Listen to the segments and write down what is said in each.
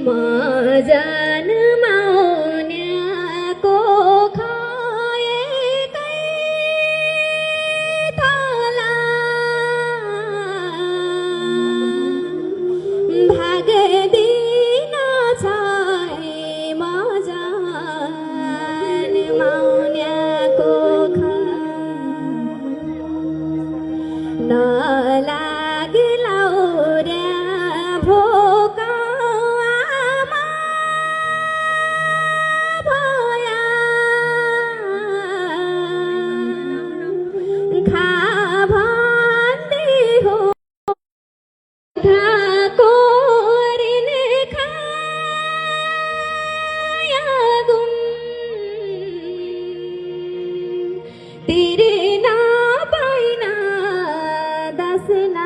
जन्माउन्याको खाएकै थला भाग्दिन छै म जन्माउन्याको खा नलाग्ला र्या भोका आमा भया खा भन्दै हो धाको ऋण खाया गुम तिर्न पाइन दसलाई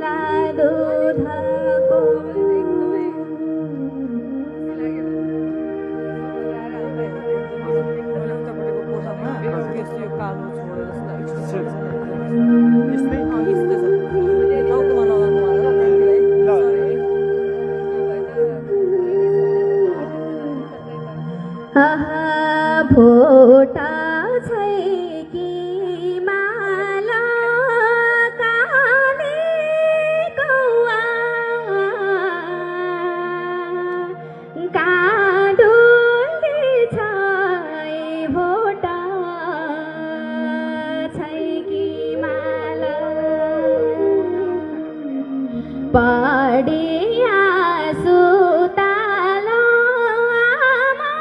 लादो धाको भोटा छै कि माला काले कौवा काडोले छै भोटा छै कि माला पडिया सुतालो आमा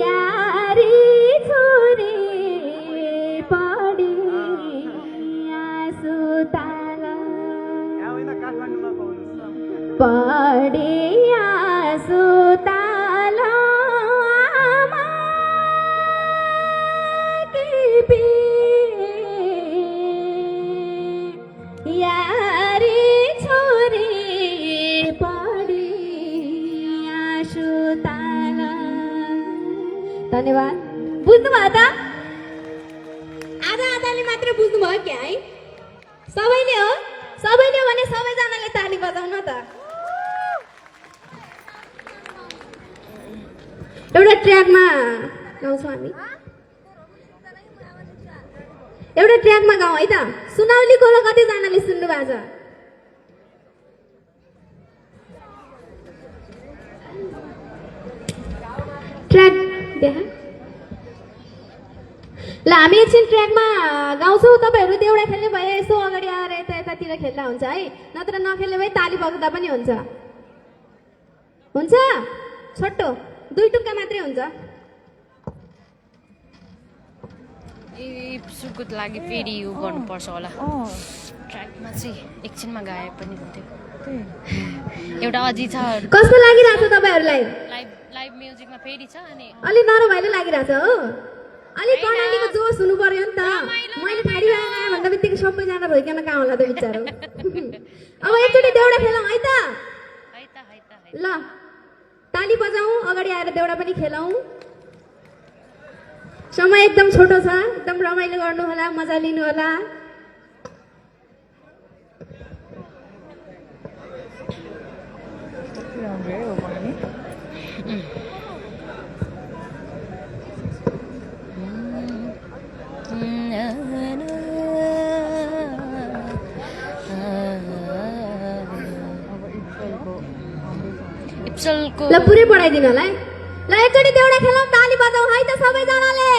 यारी छोरी पडिया सुताला पडिया सुताला आमा किपी यारी छोरी पडिया सुताला। धन्यवाद। बुझ्नुभयो त? आधा आधाले मात्र बुझ्नुभयो क्या है? सबैले हो? सबैले भने सबैजनाले ताली बजाउन त। एउटा ट्र्याकमा गाउँछौँ हामी। एउटा ट्र्याकमा गाउँ है त। सुनौली खोलो कतिजनाले सुन्नु भएको छ? ट्र्याक देखा ल हामी एकछिन ट्र्याकमा गाउँछौँ। तपाईँहरू देउडा खेल्ने भए यसो अगाडि आएर यता यतातिर खेल्दा हुन्छ है, नत्र नखेल्ने भए ताली बजाउँदा पनि हुन्छ। हुन्छ छोटो 2 टुक्का मात्रै हुन्छ। सुकुत लागि फेरि यो गर्नुपर्छ होला। ट्र्याकमा चाहिँ एकछिनमा गाए पनि हुन्थ्यो। एउटा अझै छ। कस्तो लागिरहेछ तपाईँहरूलाई? लाइभ म्युजिकमा फेरि छ अनि अलि नरमाइलो लागिरहेछ हो। अलि कर्णालीको जोस हुनु पर्यो नि त। मैले थाडी लगाए भन्दा बित्तिकै सबैजना भइकन कहाँ होला त बिचारो। अब एकचोटि देउडा खेलौँ है त। ल ताली बजाउँ, अगाडि आएर देउडा पनि खेलौँ। समय एकदम छोटो छ, एकदम रमाइलो गर्नु होला, मजा लिनु होला। ल पुरै पढाइदिनु होला है। ल एकचोटि देउडा खेलौँ, ताली बजाउँ है त सबैजनाले।